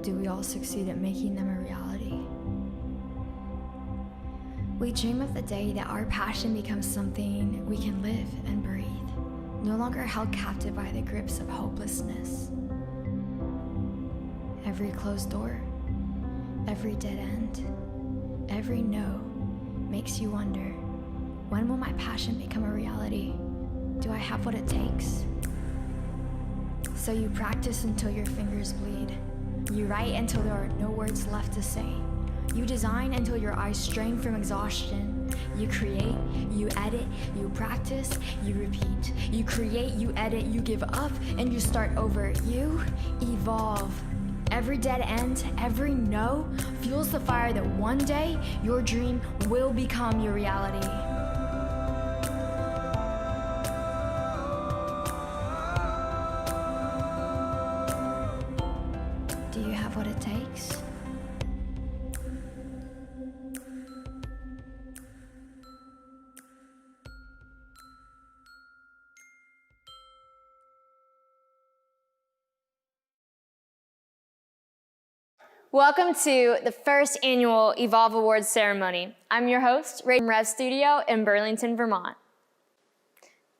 do we all succeed at making them a reality? We dream of the day that our passion becomes something we can live and breathe, no longer held captive by the grips of hopelessness. Every closed door, every dead end, every no makes you wonder, when will my passion become a reality? Do I have what it takes? So you practice until your fingers bleed. You write until there are no words left to say. You design until your eyes strain from exhaustion. You create, you edit, you practice, you repeat. You create, you edit, you give up, and you start over. You evolve. Every dead end, every no, fuels the fire that one day your dream will become your reality. Do you have what it takes? Welcome to the first annual Evolve Awards ceremony. I'm your host, Ray from Rev Studio in Burlington, Vermont.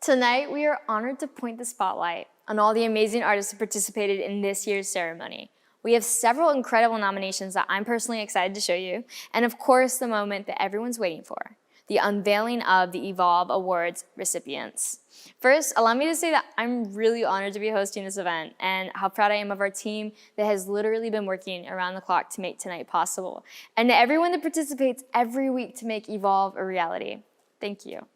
Tonight, we are honored to point the spotlight on all the amazing artists who participated in this year's ceremony. We have several incredible nominations that I'm personally excited to show you, and of course, the moment that everyone's waiting for, the unveiling of the Evolve Awards recipients. First, allow me to say that I'm really honored to be hosting this event and how proud I am of our team that has literally been working around the clock to make tonight possible, and to everyone that participates every week to make Evolve a reality. Thank you.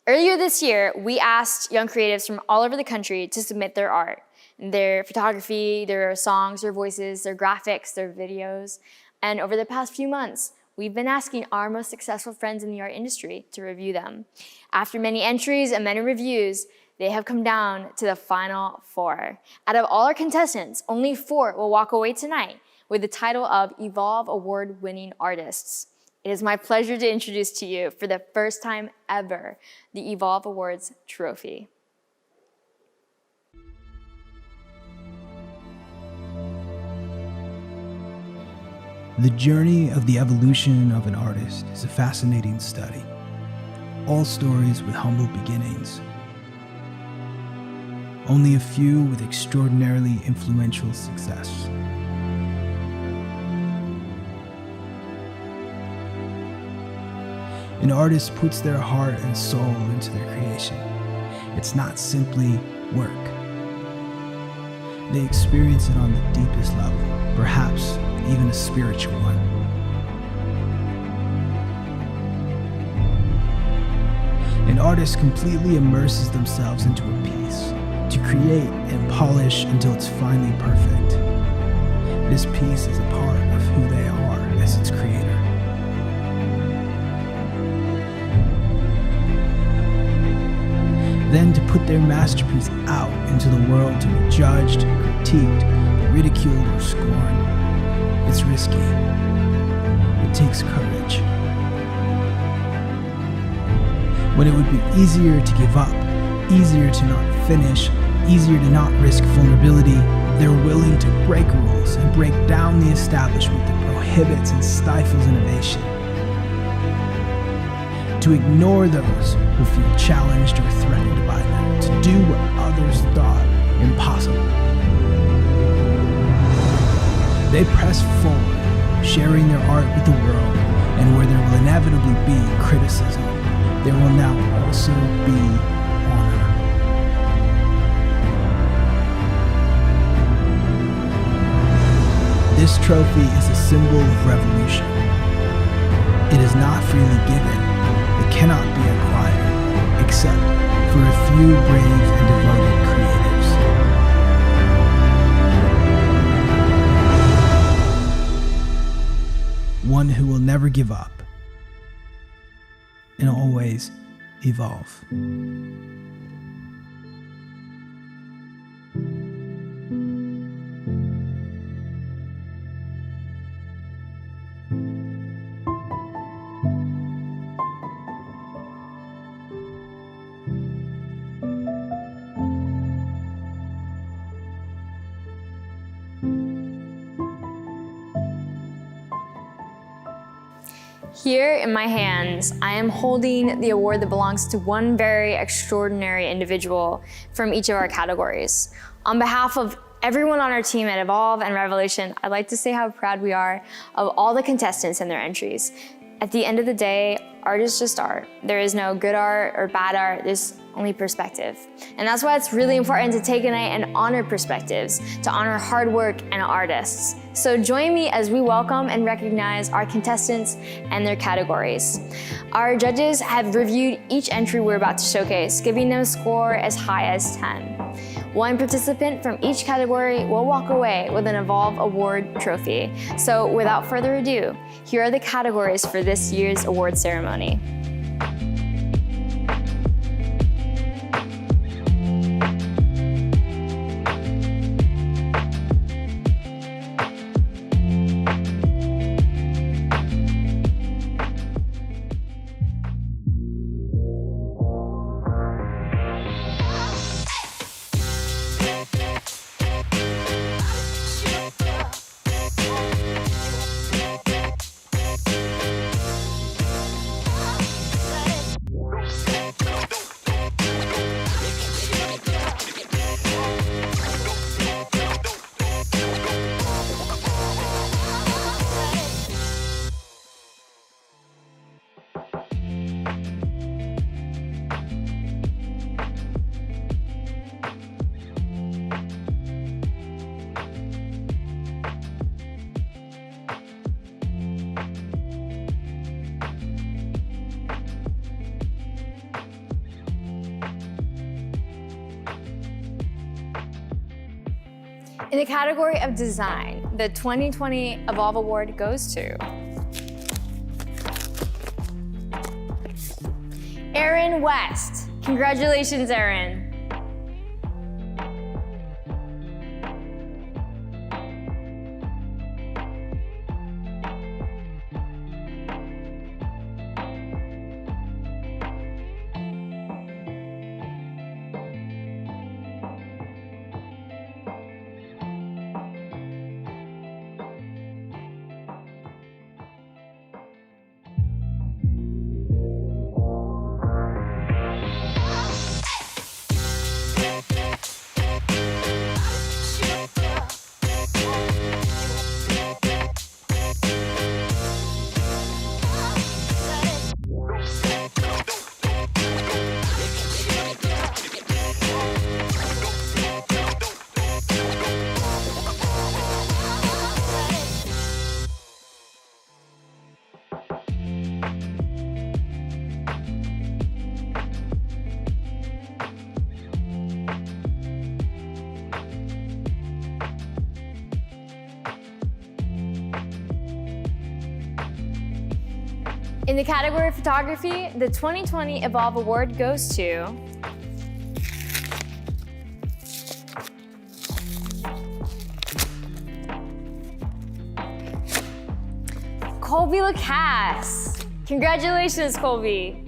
Earlier this year, we asked young creatives from all over the country to submit their art, their photography, their songs, their voices, their graphics, their videos, and over the past few months, we've been asking our most successful friends in the art industry to review them. After many entries and many reviews, they have come down to the final 4. Out of all our contestants, only 4 will walk away tonight with the title of Evolve Award-winning artists. It is my pleasure to introduce to you, for the first time ever, the Evolve Awards trophy. The journey of the evolution of an artist is a fascinating study. All stories with humble beginnings. Only a few with extraordinarily influential success. An artist puts their heart and soul into their creation. It's not simply work. They experience it on the deepest level, perhaps even a spiritual one. An artist completely immerses themselves into a piece to create and polish until it's finally perfect. This piece is a part of who they are as its creator. Then to put their masterpiece out into the world to be judged, critiqued, ridiculed, or scorned. It's risky. It takes courage. When it would be easier to give up, easier to not finish, easier to not risk vulnerability, they're willing to break rules and break down the establishment that prohibits and stifles innovation. To ignore those who feel challenged or threatened by them, to do what others thought impossible. They press forward, sharing their art with the world, and where there will inevitably be criticism, there will now also be honor. This trophy is a symbol of revolution. It is not freely given. It cannot be acquired, except for a few brave and devoted creatives. One who will never give up and always evolve. Here in my hands, I am holding the award that belongs to one very extraordinary individual from each of our categories. On behalf of everyone on our team at Evolve and Revelation, I'd like to say how proud we are of all the contestants and their entries. At the end of the day, art is just art. There is no good art or bad art, there's only perspective. And that's why it's really important to take a night and honor perspectives, to honor hard work and artists. So join me as we welcome and recognize our contestants and their categories. Our judges have reviewed each entry we're about to showcase, giving them a score as high as 10. One participant from each category will walk away with an Evolve Award trophy. So without further ado, here are the categories for this year's award ceremony. In the category of design, the 2020 Evolve Award goes to Aaron West. Congratulations, Aaron. In the category of photography, the 2020 Evolve Award goes to Colby Lacasse. Congratulations, Colby.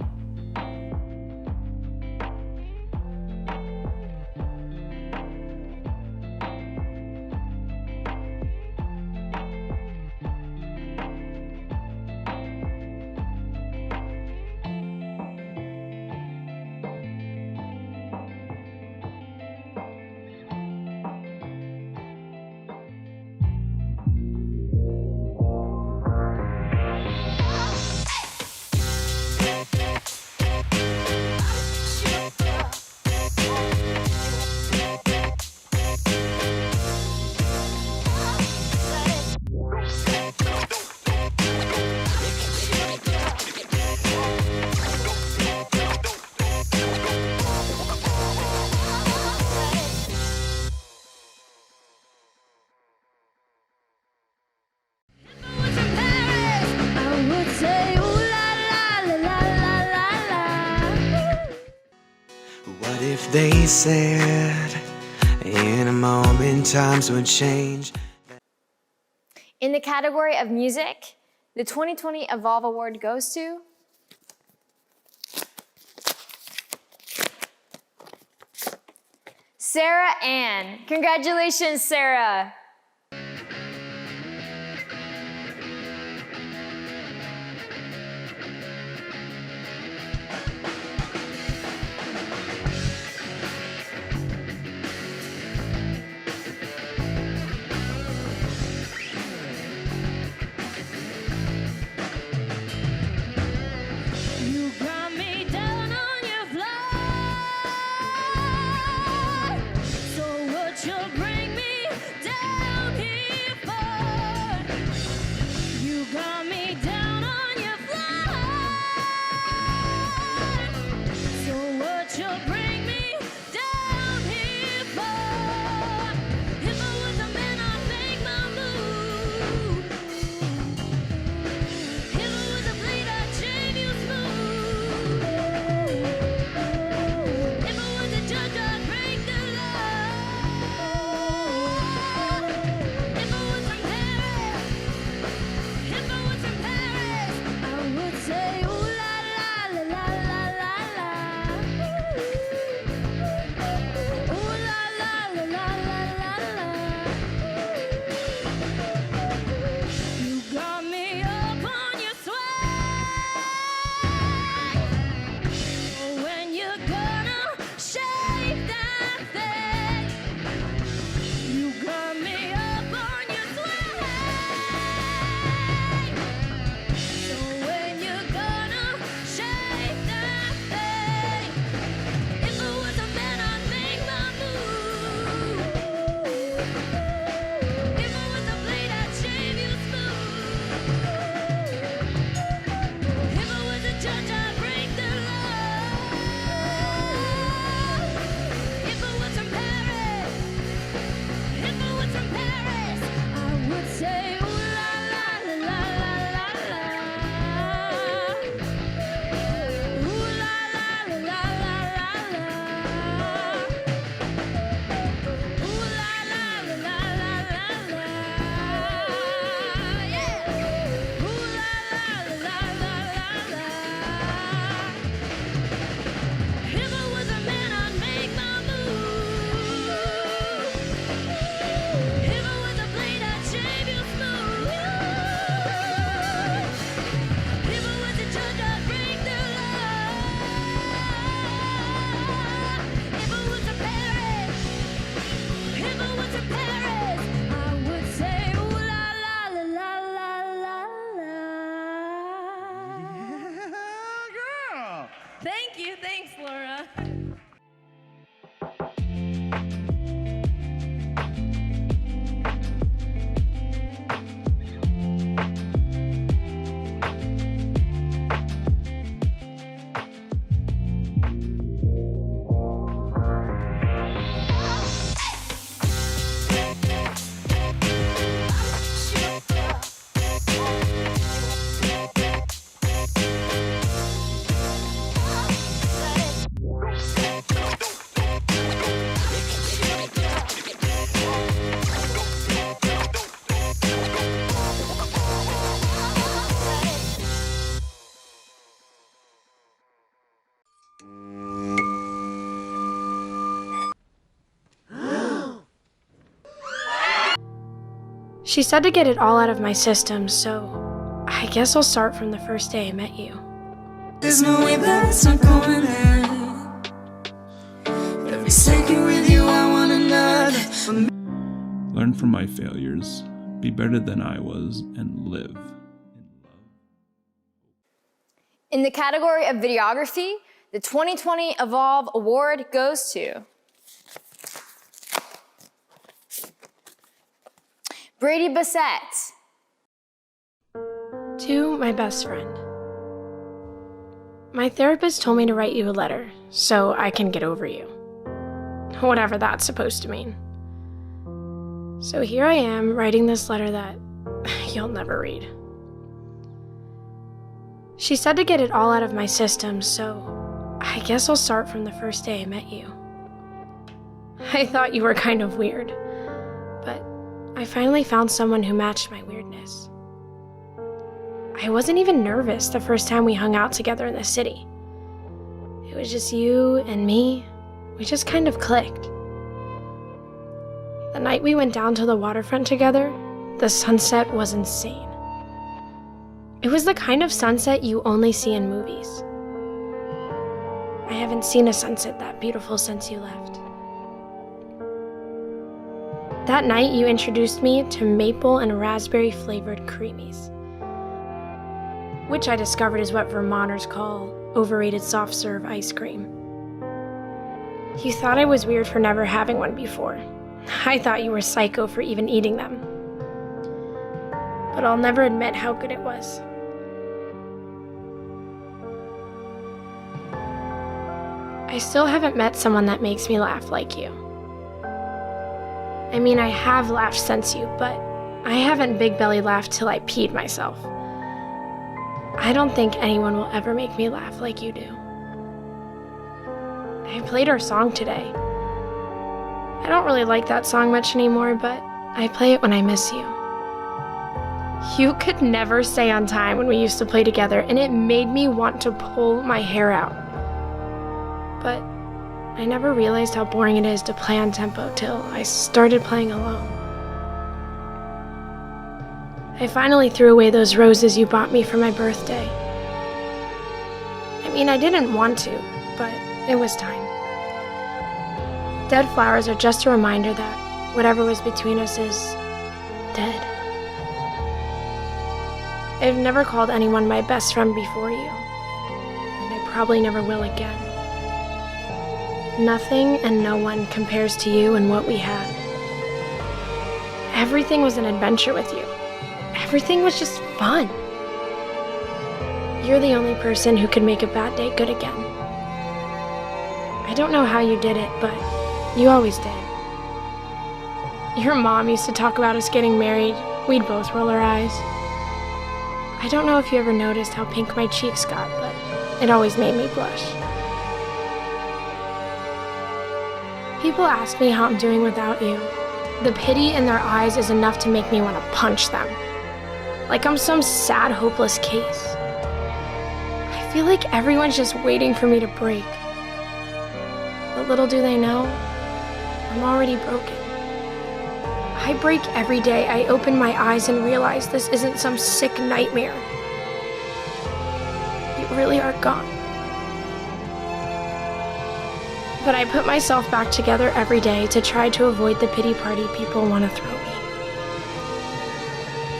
What if they said in a moment times would change? In the category of music, the 2020 Evolve Award goes to Sarah Ann. Congratulations, Sarah. She said to get it all out of my system, so I guess I'll start from the first day I met you. There's no way that it's not going in. Every second with you, I want another. Learn from my failures, be better than I was, and live in love. In the category of videography, the 2020 Evolve Award goes to Brady Bissett. To my best friend. My therapist told me to write you a letter so I can get over you. Whatever that's supposed to mean. So here I am writing this letter that you'll never read. She said to get it all out of my system, so I guess I'll start from the first day I met you. I thought you were kind of weird, but I finally found someone who matched my weirdness. I wasn't even nervous the first time we hung out together in the city. It was just you and me. We just kind of clicked. The night we went down to the waterfront together, the sunset was insane. It was the kind of sunset you only see in movies. I haven't seen a sunset that beautiful since you left. That night you introduced me to maple and raspberry flavored creamies, which I discovered is what Vermonters call overrated soft serve ice cream. You thought I was weird for never having one before. I thought you were psycho for even eating them. But I'll never admit how good it was. I still haven't met someone that makes me laugh like you. I mean, I have laughed since you, but I haven't big belly laughed till I peed myself. I don't think anyone will ever make me laugh like you do. I played our song today. I don't really like that song much anymore, but I play it when I miss you. You could never stay on time when we used to play together, and it made me want to pull my hair out. But I never realized how boring it is to play on tempo till I started playing alone. I finally threw away those roses you bought me for my birthday. I mean, I didn't want to, but it was time. Dead flowers are just a reminder that whatever was between us is dead. I've never called anyone my best friend before you, and I probably never will again. Nothing and no one compares to you and what we had. Everything was an adventure with you. Everything was just fun. You're the only person who could make a bad day good again. I don't know how you did it, but you always did. Your mom used to talk about us getting married. We'd both roll our eyes. I don't know if you ever noticed how pink my cheeks got, but it always made me blush. People ask me how I'm doing without you. The pity in their eyes is enough to make me want to punch them. Like I'm some sad, hopeless case. I feel like everyone's just waiting for me to break. But little do they know, I'm already broken. I break every day. I open my eyes and realize this isn't some sick nightmare. You really are gone. But I put myself back together every day to try to avoid the pity party people want to throw me.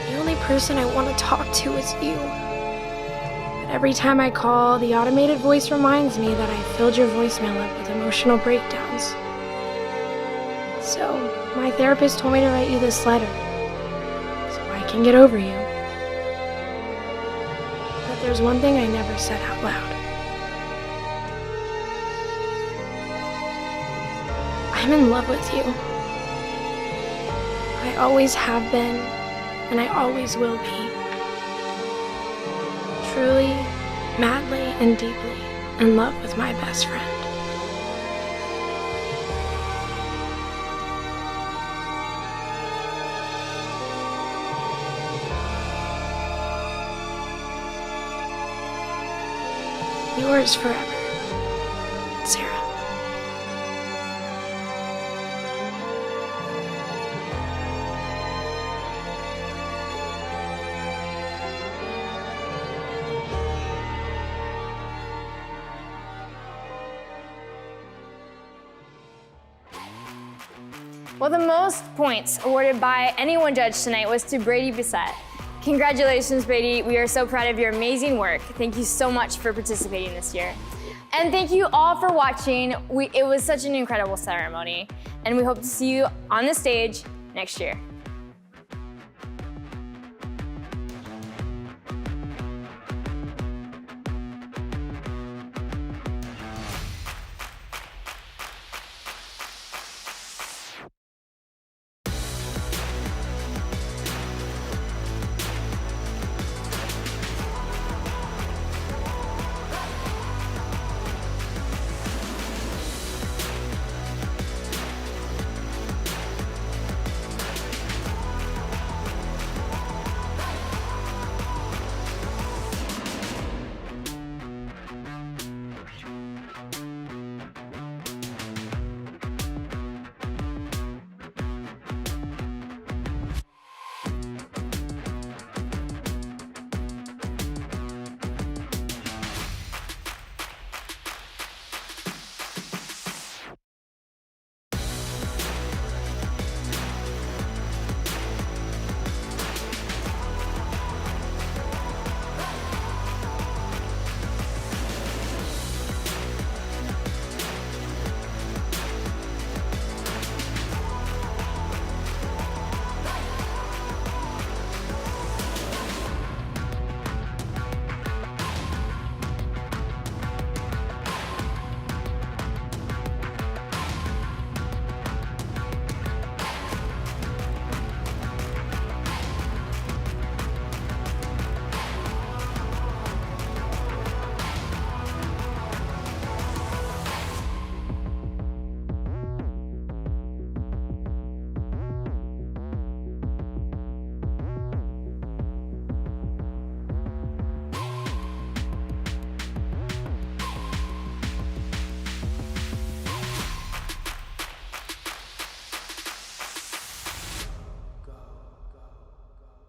The only person I want to talk to is you. But every time I call, the automated voice reminds me that I filled your voicemail up with emotional breakdowns. So, my therapist told me to write you this letter, so I can get over you. But there's one thing I never said out loud. I'm in love with you. I always have been, and I always will be. Truly, madly, and deeply in love with my best friend. Yours forever, Sarah. Well, the most points awarded by anyone judged tonight was to Brady Bissett. Congratulations, Brady. We are so proud of your amazing work. Thank you so much for participating this year. And thank you all for watching. It was such an incredible ceremony, and we hope to see you on the stage next year.